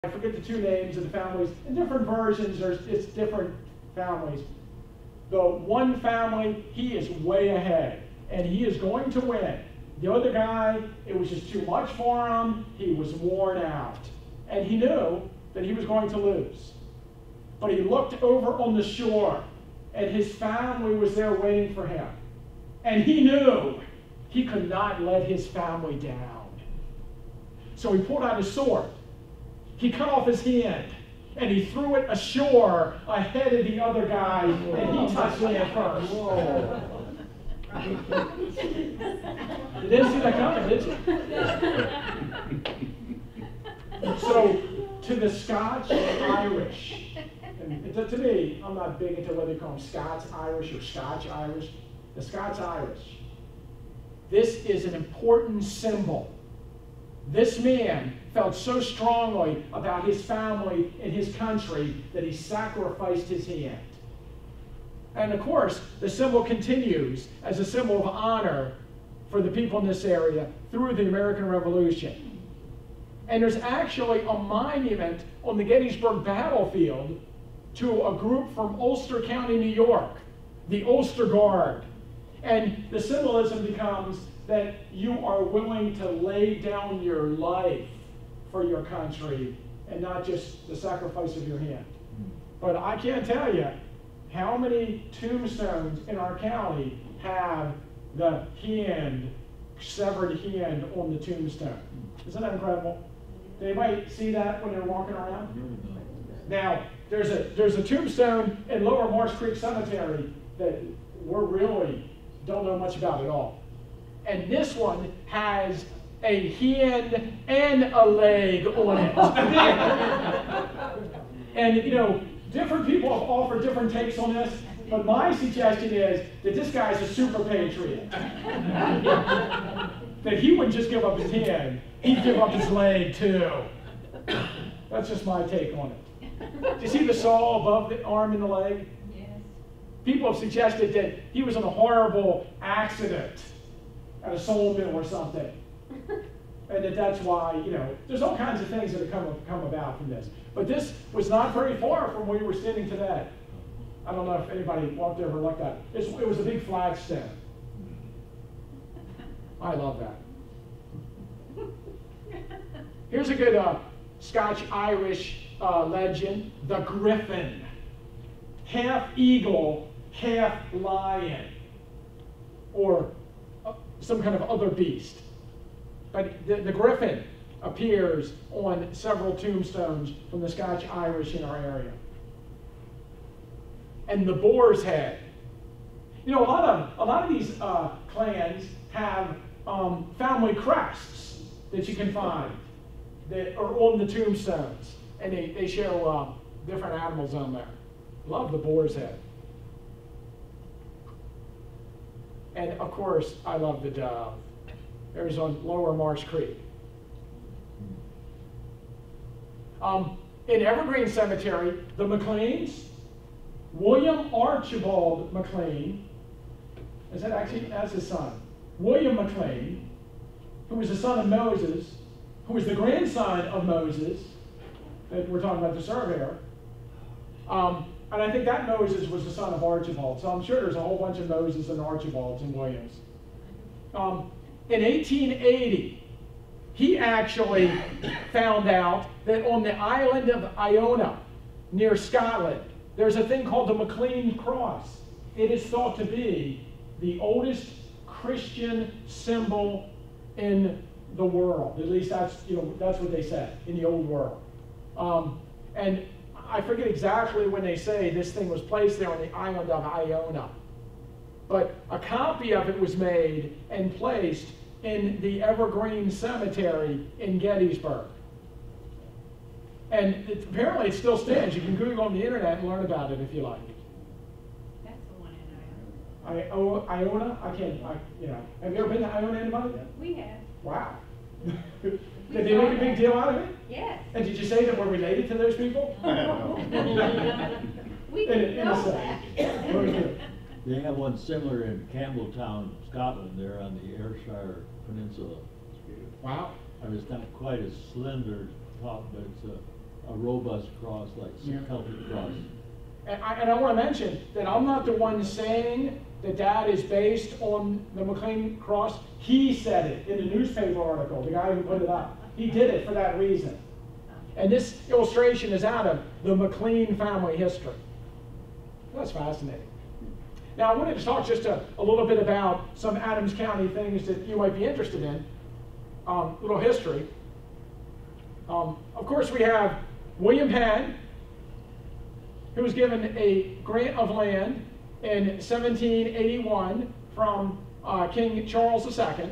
I forget the two names of the families. In different versions, it's different families. The one family, he is way ahead, and he is going to win. The other guy, it was just too much for him. He was worn out, and he knew that he was going to lose. But he looked over on the shore, and his family was there waiting for him. And he knew he could not let his family down. So he pulled out his sword. He cut off his hand, and he threw it ashore ahead of the other guy, and he touched land first. You didn't see that coming, did you? So, to the Scotch-Irish, and to me, I'm not big into whether you call them Scots-Irish or Scotch-Irish. The Scots-Irish, this is an important symbol. This man felt so strongly about his family and his country that he sacrificed his hand. And of course, the symbol continues as a symbol of honor for the people in this area through the American Revolution. And there's actually a monument on the Gettysburg battlefield to a group from Ulster County, New York, the Ulster Guard. And the symbolism becomes that you are willing to lay down your life for your country and not just the sacrifice of your hand. But I can't tell you how many tombstones in our county have the hand, severed hand on the tombstone. Isn't that incredible? Did anybody see that when they're walking around? Now, there's a tombstone in Lower Marsh Creek Cemetery that we're really don't know much about at all. And this one has a hand and a leg on it. And you know, different people have offered different takes on this, but my suggestion is that this guy's a super patriot. That he wouldn't just give up his hand, he'd give up his leg too. That's just my take on it. Do you see the saw above the arm and the leg? Yes. People have suggested that he was in a horrible accident at a sawmill or something. And that's why, you know, there's all kinds of things that have come about from this. But this was not very far from where we were standing today. I don't know if anybody walked over and looked at it. It was a big flagstone. I love that. Here's a good Scotch-Irish legend, the griffin. Half eagle, half lion, or some kind of other beast. But the griffin appears on several tombstones from the Scotch-Irish in our area. And the boar's head. You know, a lot of these clans have family crests that you can find that are on the tombstones, and they show different animals on there. Love the boar's head. And of course, I love the dove. There's on Lower Marsh Creek. In Evergreen Cemetery, the McLeans, William Archibald McLean, that's his son, William McLean, who was the son of Moses, who was the grandson of Moses, that we're talking about the surveyor. And I think that Moses was the son of Archibald. So I'm sure there's a whole bunch of Moses and Archibalds and Williams. In 1880, he actually found out that on the island of Iona, near Scotland, there's a thing called the McLean Cross. It is thought to be the oldest Christian symbol in the world. At least that's what they said in the old world. And I forget exactly when they say this thing was placed there on the island of Iona. But a copy of it was made and placed in the Evergreen Cemetery in Gettysburg. And apparently it still stands. You can Google on the internet and learn about it if you like. That's the one in Iona? Iona? Have you ever been to Iona, anybody? We have. Wow. Did they make a big deal out of it? Yes. And did you say that we're related to those people? We didn't know that. They have one similar in Campbelltown, Scotland, there on the Ayrshire Peninsula. Wow. I mean, it's not quite as slender top, but it's a robust cross like Yeah. Celtic cross. And I want to mention that I'm not the one saying that that is based on the McLean cross. He said it in the newspaper article, the guy who put it up. He did it for that reason. And this illustration is out of the McLean family history. That's fascinating. Now I wanted to talk just a little bit about some Adams County things that you might be interested in. Little history. Of course we have William Penn, who was given a grant of land in 1781 from King Charles II.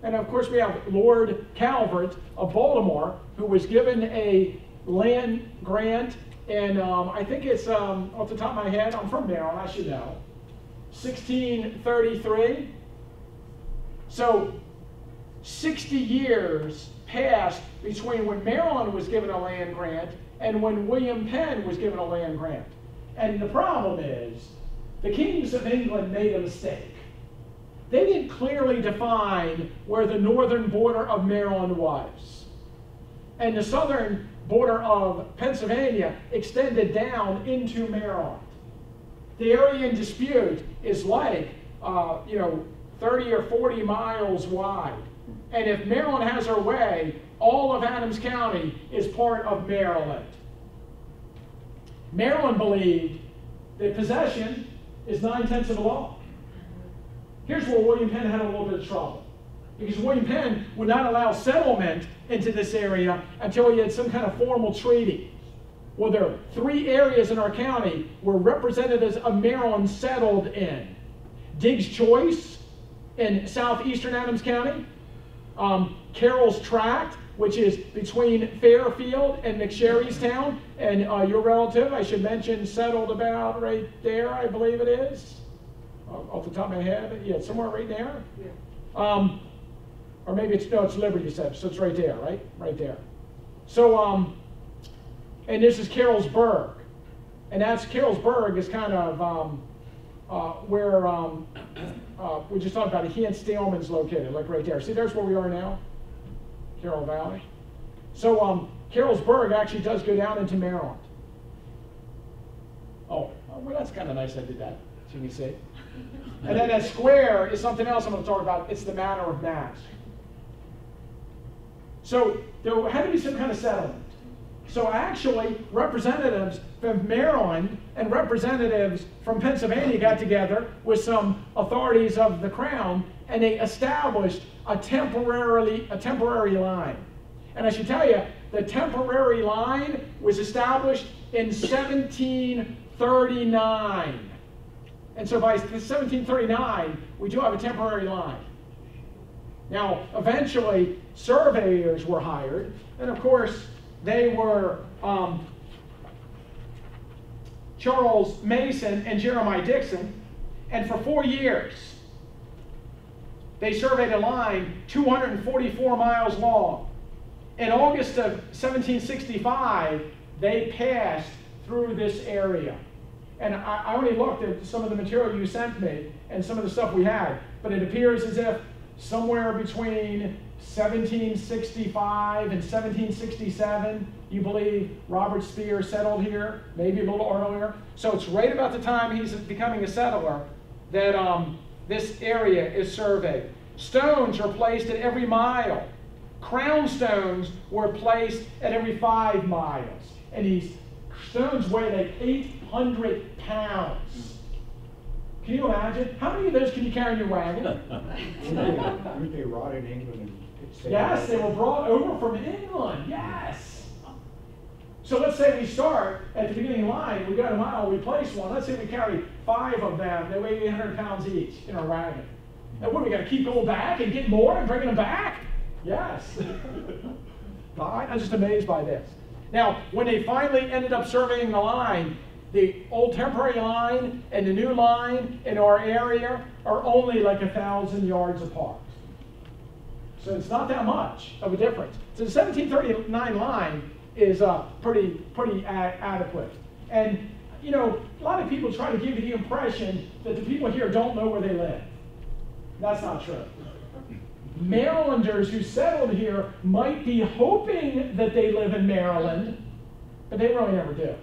And of course we have Lord Calvert of Baltimore, who was given a land grant in, I think it's off the top of my head, I'm from Maryland, I should know, 1633. So 60 years passed between when Maryland was given a land grant and when William Penn was given a land grant. And the problem is, the kings of England made a mistake. They didn't clearly define where the northern border of Maryland was. And the southern border of Pennsylvania extended down into Maryland. The area in dispute is like, 30 or 40 miles wide. And if Maryland has her way, all of Adams County is part of Maryland. Maryland believed that possession is 9/10 of the law. Here's where William Penn had a little bit of trouble. Because William Penn would not allow settlement into this area until he had some kind of formal treaty. Well, there are 3 areas in our county where representatives of Maryland settled in. Diggs Choice in southeastern Adams County, Carroll's Tract, which is between Fairfield and McSherrystown, and your relative, I should mention, settled about right there, I believe it is, off the top of my head, yeah, somewhere right there. Yeah. Or maybe it's Liberty, so it's right there, right there. So, and this is Carrollsburg, and Carrollsburg is kind of where we just talked about. He and Stillman's located, like right there. See, there's where we are now, Carroll Valley. So Carrollsburg actually does go down into Maryland. Oh, well, that's kind of nice I did that, so you can see. And then that square is something else I'm going to talk about. It's the Manor of Mass. So there had to be some kind of settlement. So actually, representatives from Maryland and representatives from Pennsylvania got together with some authorities of the Crown, and they established a temporary line. And I should tell you, the temporary line was established in 1739. And so by 1739, we do have a temporary line. Now, eventually, surveyors were hired, and of course, they were Charles Mason and Jeremiah Dixon, and for 4 years, they surveyed a line 244 miles long. In August of 1765, they passed through this area. And I only looked at some of the material you sent me and some of the stuff we had, but it appears as if somewhere between 1765 and 1767, you believe Robert SPEER settled here, maybe a little earlier. So it's right about the time he's becoming a settler that this area is surveyed. Stones are placed at every mile. Crown stones were placed at every 5 miles. And these stones weigh like 800 pounds. Can you imagine? How many of those can you carry in your wagon? Weren't they wrought in England? Yes, they were brought over from England. Yes. So let's say we start at the beginning line. We got a mile, we place one. Let's say we carry 5 of them. They weigh 800 pounds each in our wagon. Now what, we got to keep going back and get more and bringing them back? Yes. I'm just amazed by this. Now, when they finally ended up surveying the line, the old temporary line and the new line in our area are only like 1,000 yards apart. So it's not that much of a difference. So the 1739 line is pretty adequate. And you know, a lot of people try to give you the impression that the people here don't know where they live. That's not true. Marylanders who settled here might be hoping that they live in Maryland, but they really never do.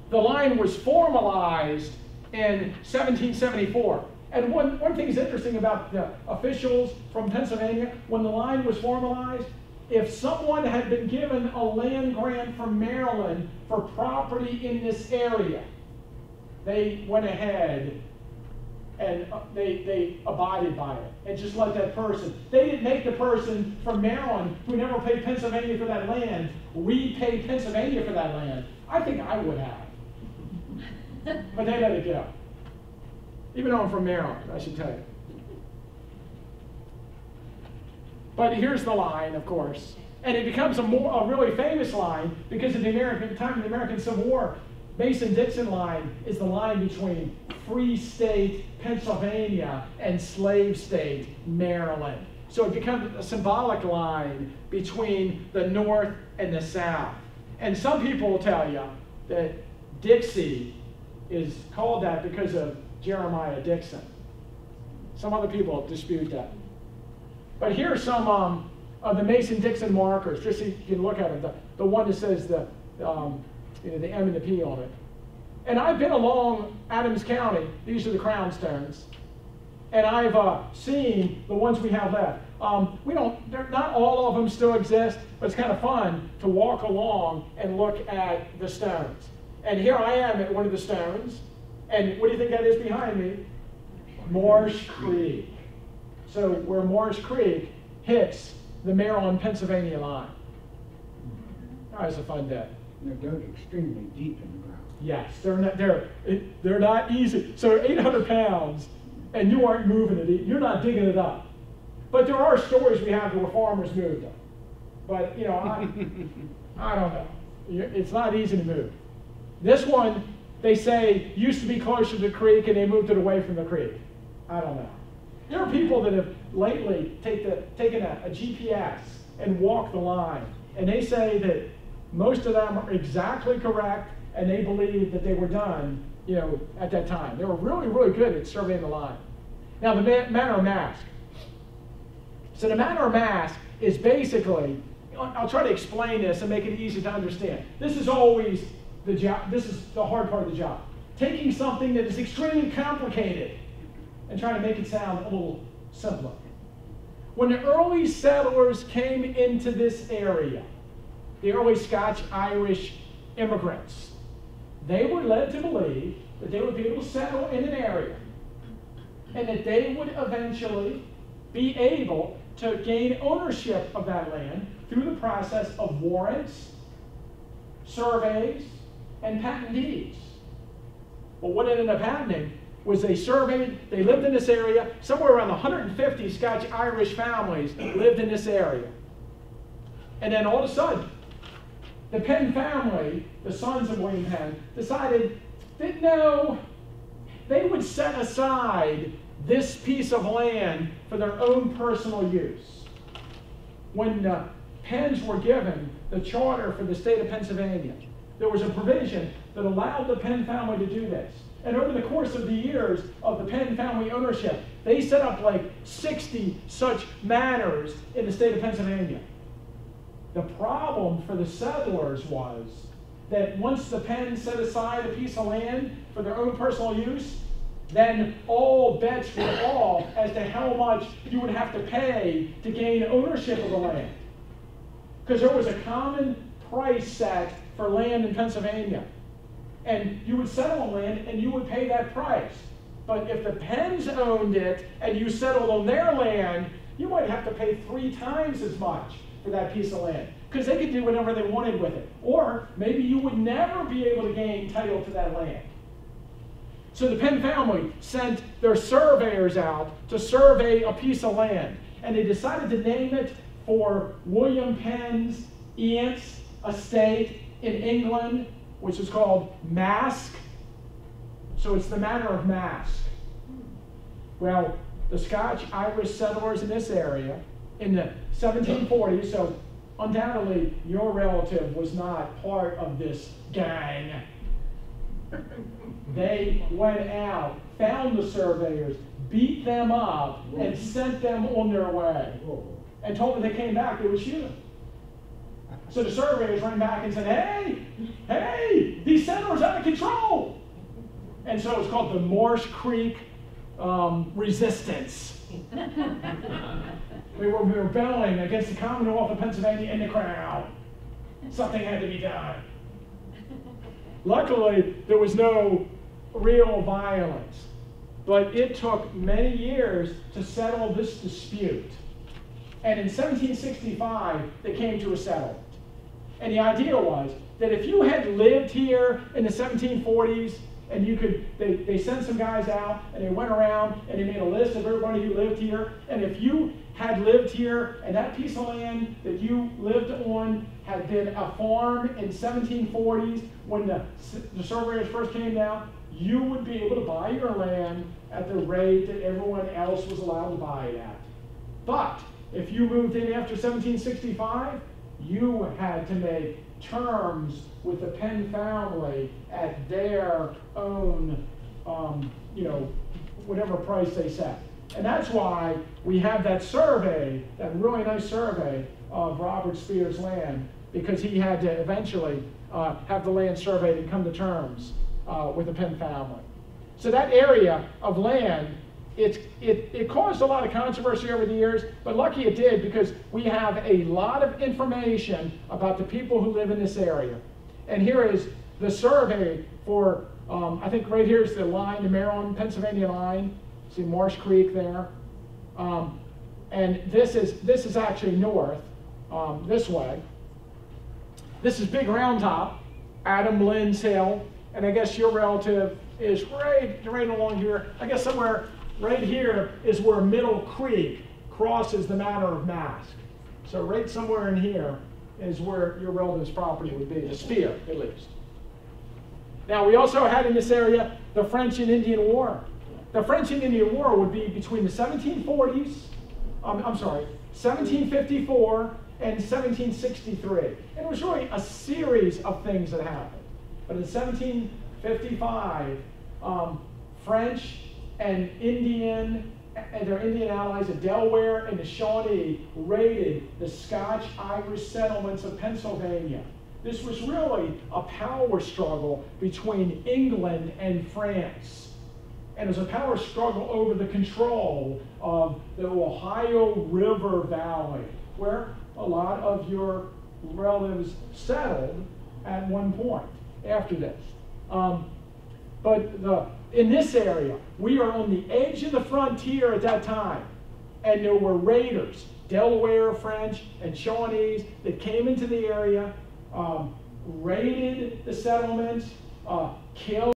The line was formalized in 1774. And one thing is interesting about the officials from Pennsylvania, when the line was formalized, if someone had been given a land grant from Maryland for property in this area, they went ahead and they abided by it and just let that person. They didn't make the person from Maryland who never paid Pennsylvania for that land repay Pennsylvania for that land. I think I would have. But they let it go. Even though I'm from Maryland, I should tell you. But here's the line, of course. And it becomes a really famous line because at the time of the American Civil War, Mason-Dixon line is the line between Free State Pennsylvania and Slave State Maryland. So it becomes a symbolic line between the North and the South. And some people will tell you that Dixie is called that because of Jeremiah Dixon. Some other people dispute that. But here are some of the Mason-Dixon markers, just so you can look at them. The one that says the M and the P on it. And I've been along Adams County. These are the crown stones. And I've seen the ones we have left. Not all of them still exist, but it's kind of fun to walk along and look at the stones. And here I am at one of the stones. And what do you think that is behind me? Marsh Creek. So where Marsh Creek hits the Maryland-Pennsylvania line. That was a fun day. They're dug extremely deep in the ground. Yes, they're not easy. So 800 pounds, and you aren't moving it. You're not digging it up. But there are stories we have where farmers moved them. But I don't know. It's not easy to move. This one, they say, used to be closer to the creek, and they moved it away from the creek. I don't know. There are people that have lately taken a GPS and walked the line, and they say that most of them are exactly correct, and they believe that they were done, at that time. They were really, really good at surveying the line. Now, the manner of mask. So the manner of mask is basically, I'll try to explain this and make it easy to understand. This is always the job. This is the hard part of the job. Taking something that is extremely complicated and trying to make it sound a little simpler. When the early settlers came into this area, the early Scotch-Irish immigrants, they were led to believe that they would be able to settle in an area and that they would eventually be able to gain ownership of that land through the process of warrants, surveys, and patent deeds. But what ended up happening was they surveyed, they lived in this area, somewhere around 150 Scotch-Irish families lived in this area. And then all of a sudden, the Penn family, the sons of William Penn, decided that no, they would set aside this piece of land for their own personal use. When the Penns were given the charter for the state of Pennsylvania, there was a provision that allowed the Penn family to do this. And over the course of the years of the Penn family ownership, they set up like 60 such manors in the state of Pennsylvania. The problem for the settlers was that once the Penns set aside a piece of land for their own personal use, then all bets were off as to how much you would have to pay to gain ownership of the land. Because there was a common price set for land in Pennsylvania. And you would settle on land and you would pay that price. But if the Penns owned it and you settled on their land, you might have to pay 3 times as much for that piece of land, because they could do whatever they wanted with it. Or maybe you would never be able to gain title to that land. So the Penn family sent their surveyors out to survey a piece of land, and they decided to name it for William Penn's aunt's estate in England, which is called Mask. So it's the manor of Mask. Well, the Scotch-Irish settlers in this area in the 1740s, so undoubtedly your relative was not part of this gang. They went out, found the surveyors, beat them up, and sent them on their way. And told them they came back, they would shoot them. So the surveyors ran back and said, hey, And so it's called the Morse Creek Resistance. We were rebelling against the Commonwealth of Pennsylvania and the Crown. Something had to be done. Luckily, there was no real violence, but it took many years to settle this dispute. And in 1765, they came to a settlement. And the idea was that if you had lived here in the 1740s, and you could, they sent some guys out, and they went around, and they made a list of everybody who lived here, and if you had lived here, and that piece of land that you lived on had been a farm in 1740s, when the surveyors first came down, you would be able to buy your land at the rate that everyone else was allowed to buy it at. But if you moved in after 1765, you had to make terms with the Penn family at their own, whatever price they set. And that's why we have that survey, that really nice survey of Robert Speer's land, because he had to eventually have the land surveyed and come to terms with the Penn family. So that area of land, it caused a lot of controversy over the years, but lucky it did, because we have a lot of information about the people who live in this area. And here is the survey for, I think right here is the line, the Maryland-Pennsylvania line. See Marsh Creek there. And this is actually north, this way. This is Big Round Top, Adam Lynn's Hill, and I guess your relative is right along here. I guess somewhere right here is where Middle Creek crosses the Manor of Mask. So right somewhere in here is where your relative's property would be, the Speer, at least. Now, we also had in this area the French and Indian War. The French and Indian War would be between the 1740s, 1754 and 1763. And it was really a series of things that happened. But in 1755, French and Indian and their Indian allies, the Delaware and the Shawnee, raided the Scotch-Irish settlements of Pennsylvania. This was really a power struggle between England and France. And it was a power struggle over the control of the Ohio River Valley, where a lot of your relatives settled at one point after this. In this area, we are on the edge of the frontier at that time. And there were raiders, Delaware, French, and Shawnees that came into the area, raided the settlements, killed